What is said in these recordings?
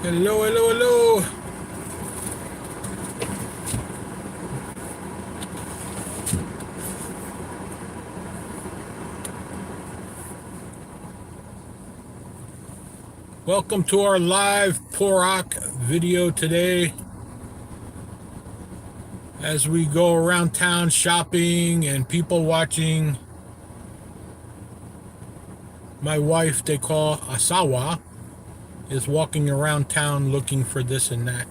Hello, hello, hello. Welcome to our live Porac video today. As we go around town shopping and people watching, my wife, they call Asawa, is walking around town looking for this and that.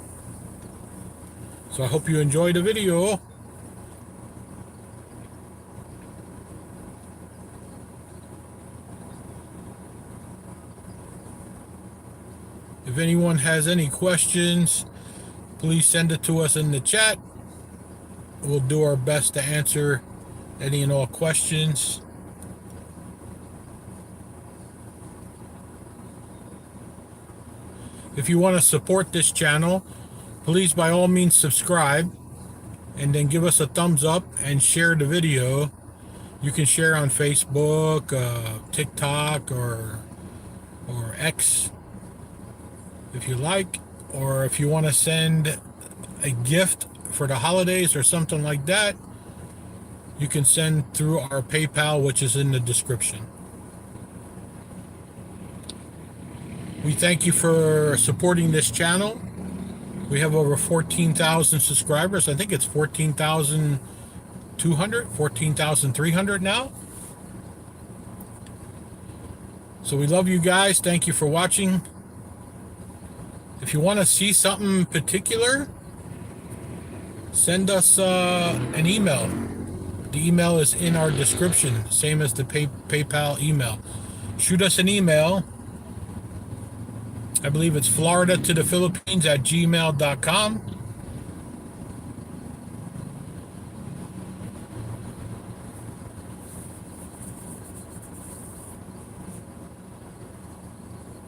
So I hope you enjoy the video. If anyone has any questions, please send it to us in the chat. We'll do our best to answer any and all questions. If you want to support this channel, please by all means subscribe and then give us a thumbs up and share the video. You can share on Facebook, TikTok, or X if you like, or if you want to send a gift for the holidays or something like that, you can send through our PayPal, which is in the description. We thank you for supporting this channel. We have over 14,000 subscribers. I think it's 14,200, 14,300 now. So we love you guys. Thank you for watching. If you want to see something particular, send us an email. The email is in our description, same as the PayPal email. Shoot us an email. I believe it's Florida to the Philippines at gmail.com.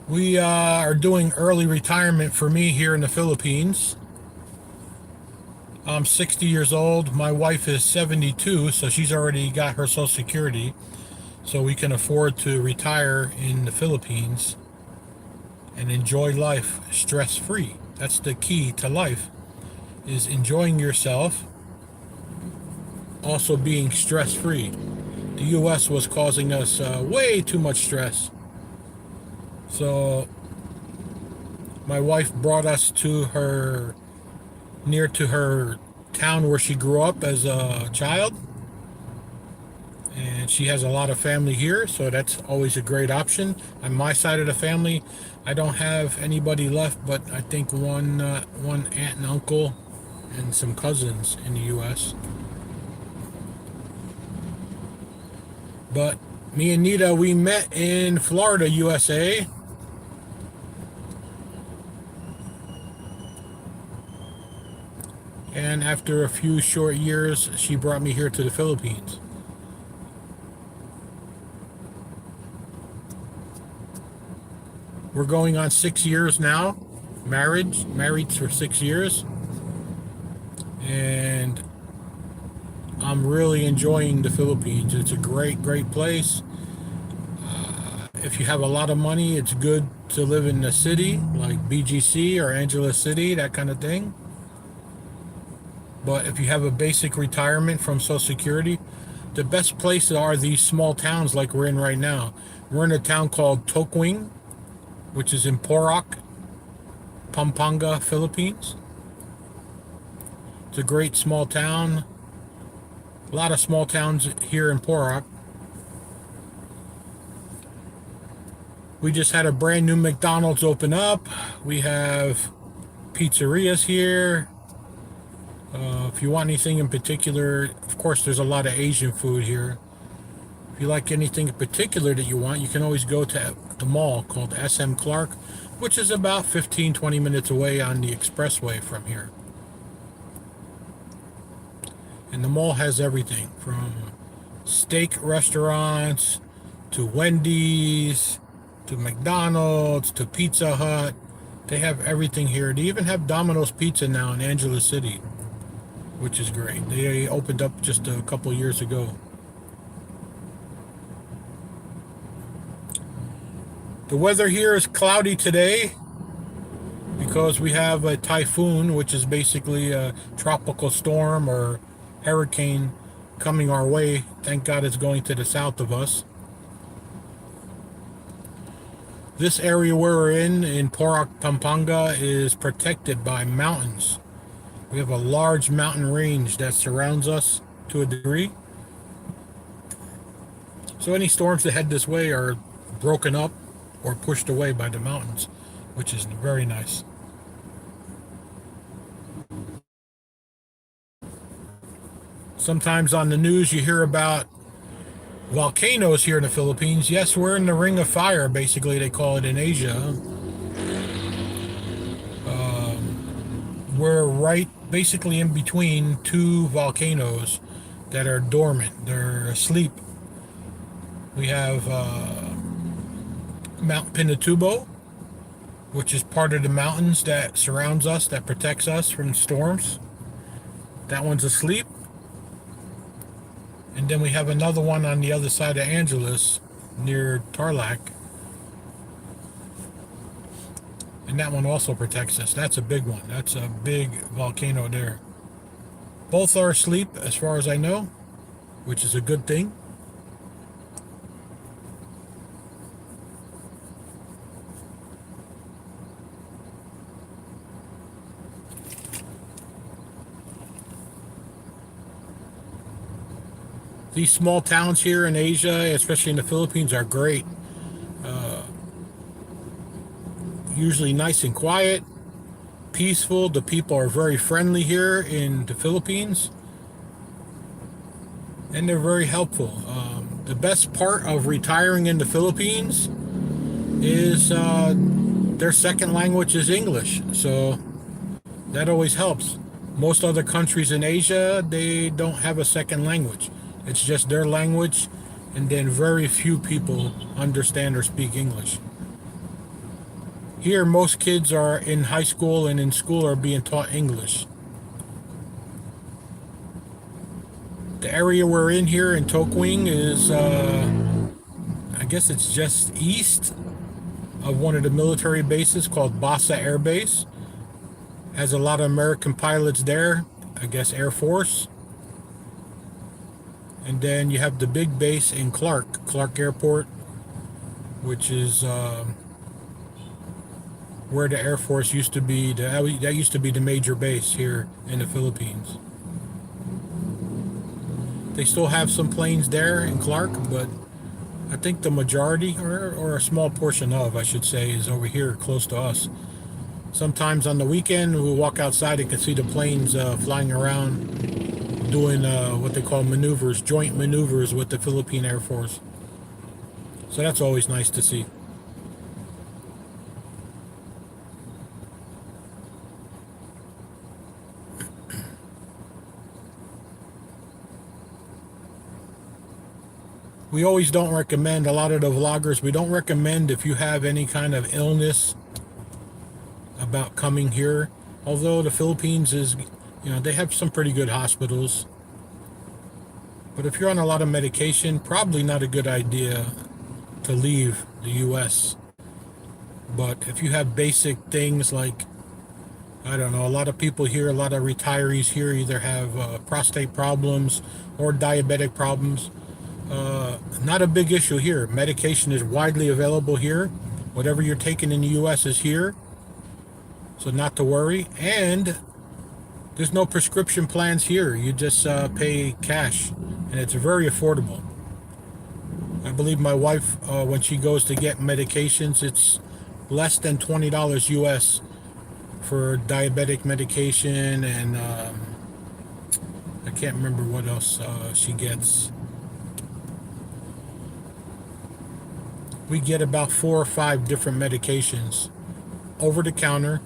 We are doing early retirement for me here in the Philippines. I'm 60 years old. My wife is 72, so she's already got her Social Security. So we can afford to retire in the Philippines and enjoy life stress-free. That's the key to life, is enjoying yourself, also being stress-free. The U.S. was causing us way too much stress. So my wife brought us to near to her town where she grew up as a child. And she has a lot of family here, so that's always a great option. On my side of the family, I don't have anybody left, but I think one aunt and uncle and some cousins in the U.S. But me and Nita, we met in Florida, USA. And after a few short years, she brought me here to the Philippines. We're going on 6 years now, married for 6 years. And I'm really enjoying the Philippines. It's a great, great place. If you have a lot of money, it's good to live in the city, like BGC or Angeles City, that kind of thing. But if you have a basic retirement from Social Security, the best places are these small towns like we're in right now. We're in a town called Tokwing, which is in Porac, Pampanga, Philippines. It's a great small town. A lot of small towns here in Porac. We just had a brand new McDonald's open up. We have pizzerias here. If you want anything in particular, of course, there's a lot of Asian food here. If you like anything in particular that you want, you can always go to the mall called SM Clark, which is about 15-20 minutes away on the expressway from here. And the mall has everything from steak restaurants to Wendy's to McDonald's to Pizza Hut. They have everything here. They even have Domino's Pizza now in Angeles City, which is great. They opened up just a couple years ago. The weather here is cloudy today because we have a typhoon, which is basically a tropical storm or hurricane coming our way. Thank God it's going to the south of us. This area where we're in Porac Pampanga, is protected by mountains. We have a large mountain range that surrounds us to a degree. So any storms that head this way are broken up or pushed away by the mountains, which is very nice. Sometimes on the news you hear about volcanoes here in the Philippines. Yes, we're in the ring of fire, basically, they call it in Asia. We're right basically in between two volcanoes that are dormant, they're asleep. We have Mount Pinatubo, which is part of the mountains that surrounds us, that protects us from storms. That one's asleep. And then we have another one on the other side of Angeles, near Tarlac. And that one also protects us. That's a big one. That's a big volcano there. Both are asleep, as far as I know, which is a good thing. These small towns here in Asia, especially in the Philippines, are great. Usually nice and quiet, peaceful. The people are very friendly here in the Philippines, and they're very helpful. The best part of retiring in the Philippines is their second language is English, so that always helps. Most other countries in Asia, they don't have a second language. It's just their language, and then very few people understand or speak English. Here, most kids are in high school and in school are being taught English. The area we're in here in Tokwing is, I guess it's just east of one of the military bases called Basa Air Base. Has a lot of American pilots there, I guess Air Force. And then you have the big base in Clark Airport, which is where the Air Force used to be. That used to be the major base here in the Philippines. They still have some planes there in Clark, but I think the majority, or a small portion of, I should say, is over here close to us. Sometimes on the weekend, we walk outside and can see the planes flying around, doing what they call maneuvers, joint maneuvers with the Philippine Air Force. So that's always nice to see. We always don't recommend, a lot of the vloggers, we don't recommend if you have any kind of illness about coming here. Although the Philippines is, they have some pretty good hospitals. But if you're on a lot of medication, probably not a good idea to leave the US. But if you have basic things like, I don't know, a lot of people here, a lot of retirees here either have prostate problems or diabetic problems. Not a big issue here. Medication is widely available here. Whatever you're taking in the US is here. So not to worry. And there's no prescription plans here. You just pay cash. And it's very affordable. I believe my wife, when she goes to get medications, it's less than $20 US for diabetic medication, and I can't remember what else she gets. We get about 4 or 5 different medications over the counter.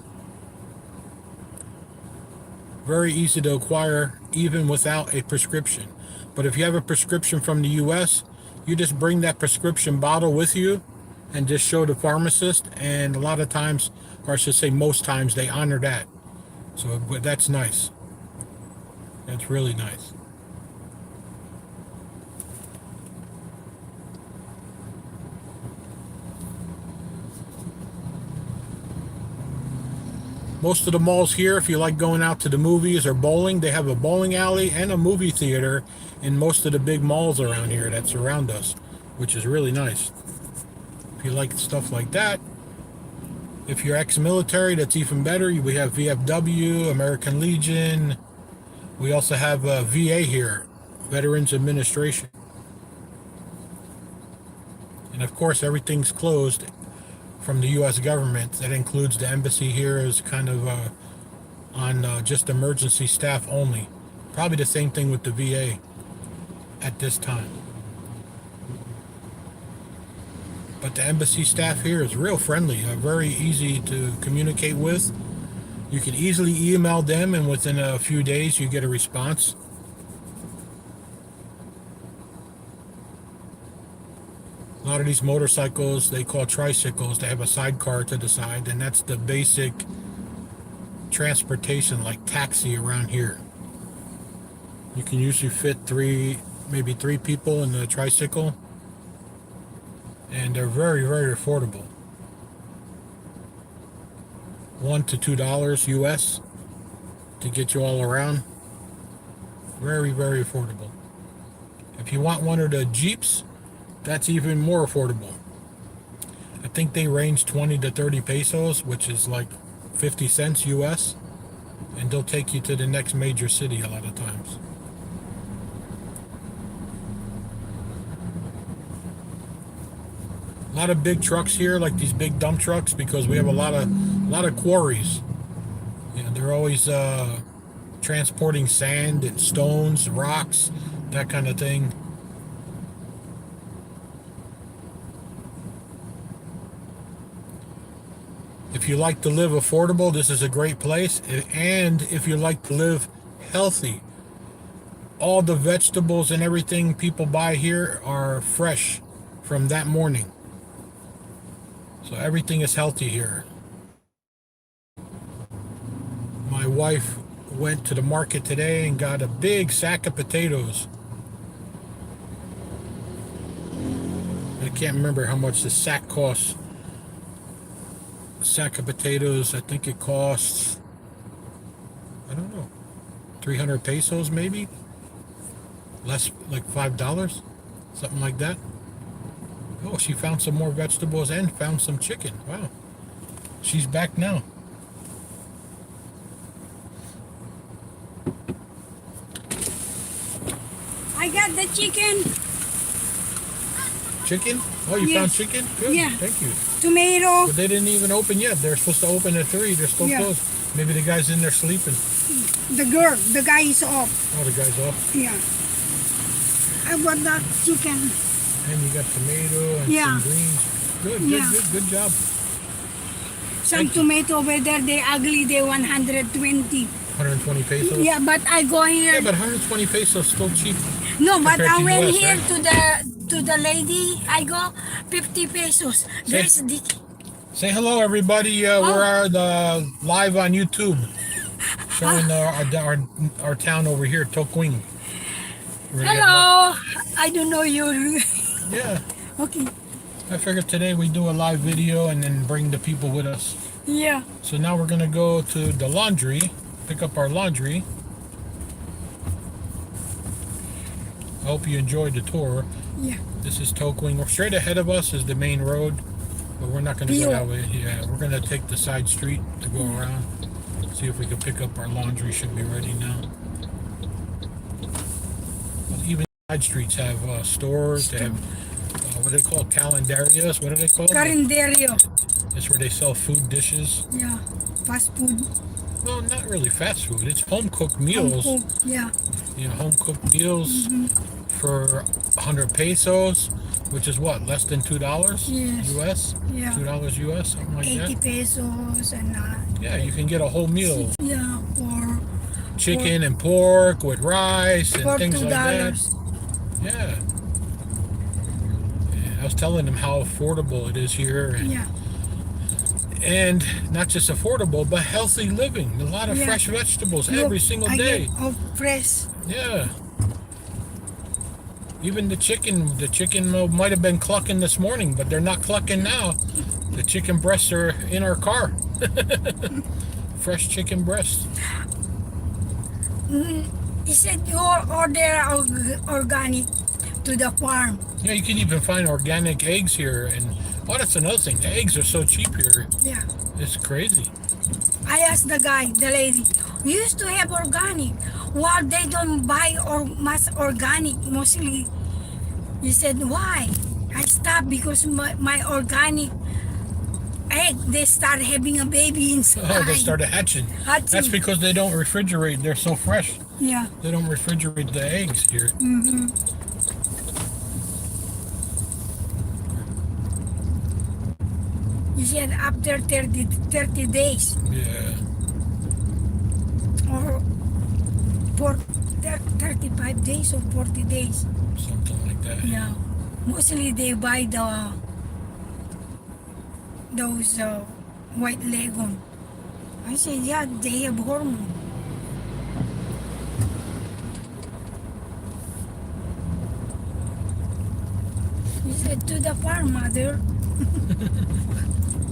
Very easy to acquire even without a prescription. But if you have a prescription from the US, you just bring that prescription bottle with you and just show the pharmacist, and a lot of times, or I should say most times, they honor that. So that's nice. That's really nice. Most of the malls here, if you like going out to the movies or bowling, they have a bowling alley and a movie theater in most of the big malls around here that surround us, which is really nice. If you like stuff like that. If you're ex-military, that's even better. We have VFW, American Legion. We also have VA here, Veterans Administration. And of course, everything's closed from the U.S. government. That includes the embassy here is kind of on just emergency staff only. Probably the same thing with the VA at this time. But the embassy staff here is real friendly, very easy to communicate with. You can easily email them, and within a few days you get a response. A lot of these motorcycles, they call tricycles, they have a sidecar to the side, and that's the basic transportation, like taxi around here. You can usually fit maybe three people in the tricycle, and they're very, very affordable. $1 to $2 US to get you all around. Very, very affordable. If you want one of the Jeeps, that's even more affordable. I think they range 20 to 30 pesos, which is like 50 cents US, and they'll take you to the next major city a lot of times. A lot of big trucks here, like these big dump trucks, because we have a lot of quarries. You know, they're always transporting sand and stones, rocks, that kind of thing. If you like to live affordable, this is a great place. And if you like to live healthy, all the vegetables and everything people buy here are fresh from that morning. So everything is healthy here. My wife went to the market today and got a big sack of potatoes. I can't remember how much the sack costs. A sack of potatoes, I think it costs, I don't know, 300 pesos maybe? Less, like $5? Something like that. Oh, she found some more vegetables and found some chicken. Wow. She's back now. I got the chicken. Chicken? Oh, you found chicken? Good. Yeah. Thank you. Tomato. But they didn't even open yet. They're supposed to open at 3. They're still closed. Maybe the guy's in there sleeping. The guy is off. Oh, the guy's off? Yeah. I got that chicken. And you got tomato and some greens. Good job. Some tomato over there, they ugly, they 120. 120 pesos? Yeah, but I go here. Yeah, but 120 pesos is still cheap. No, but I went US, here right? to the lady, I go 50 pesos. There's the... Say hello, everybody. We're live on YouTube, showing our town over here, Tokwing. Hello. I don't know you. Yeah. Okay. I figured today we do a live video and then bring the people with us. Yeah. So now we're going to go to the laundry, pick up our laundry. I hope you enjoyed the tour. Yeah. This is Tokwing. Straight ahead of us is the main road, but we're not going to go that way. Yeah, we're going to take the side street to go around. See if we can pick up our laundry. Should be ready now. Well, even side streets have stores. They have, what do they call calendarias? What are they called? Carinderio. That's where they sell food dishes. Yeah. Fast food. Well, not really fast food. It's home-cooked meals. Home-cooked, yeah. You know, home-cooked meals for 100 pesos, which is what, less than $2 US? Yeah. $2 US, something like 80 that. pesos and Yeah, you can get a whole meal. yeah, for Chicken and pork with rice and for things $2. like that. Yeah. I was telling them how affordable it is here. And not just affordable, but healthy living. A lot of fresh vegetables every single day. Get fresh. Yeah. Even the chicken might have been clucking this morning, but they're not clucking now. The chicken breasts are in our car. fresh chicken breast. He said you order organic to the farm. Yeah, you can even find organic eggs here, and that's another thing. The eggs are so cheap here. Yeah. It's crazy. I asked the lady, we used to have organic. Well, they don't buy or much organic mostly. He said, why? I stopped because my organic egg, they start having a baby inside. Oh, they started hatching. That's because they don't refrigerate. They're so fresh. Yeah. They don't refrigerate the eggs here. Mm-hmm. He said after 30 days. Yeah. Or for 35 days or 40 days. Something like that. Yeah. Mostly they buy those white leghorn. I said, yeah, they have hormone. He said, to the farm, mother.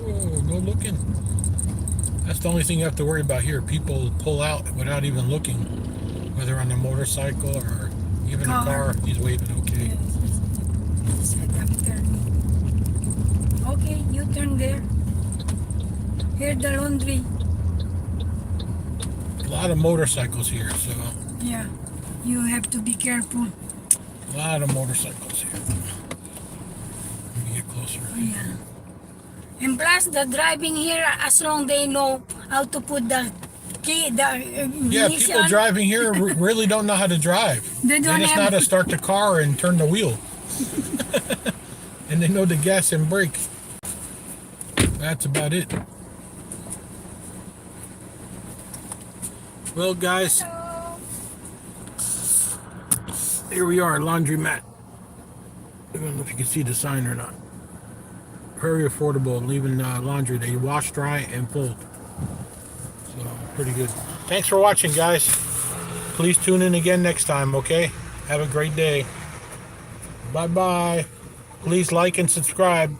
Whoa, no looking. That's the only thing you have to worry about here. People pull out without even looking, whether on a motorcycle or even a car. He's waving okay. Yes. He said, I'm turning. Okay, you turn there. Here the laundry. A lot of motorcycles here, so Yeah, you have to be careful. a lot of motorcycles here. Let me get closer. Yeah. And plus the driving here, as long they know how to put the key, the Yeah, ignition. people driving here really don't know how to drive. They don't just know how have. to start the car and turn the wheel. And they know the gas and brake. That's about it. Well, guys, here we are, laundromat. I don't know if you can see the sign or not. Very affordable, leaving laundry. They wash, dry, and fold. So, pretty good. Thanks for watching, guys. Please tune in again next time, okay? Have a great day. Bye-bye. Please like and subscribe.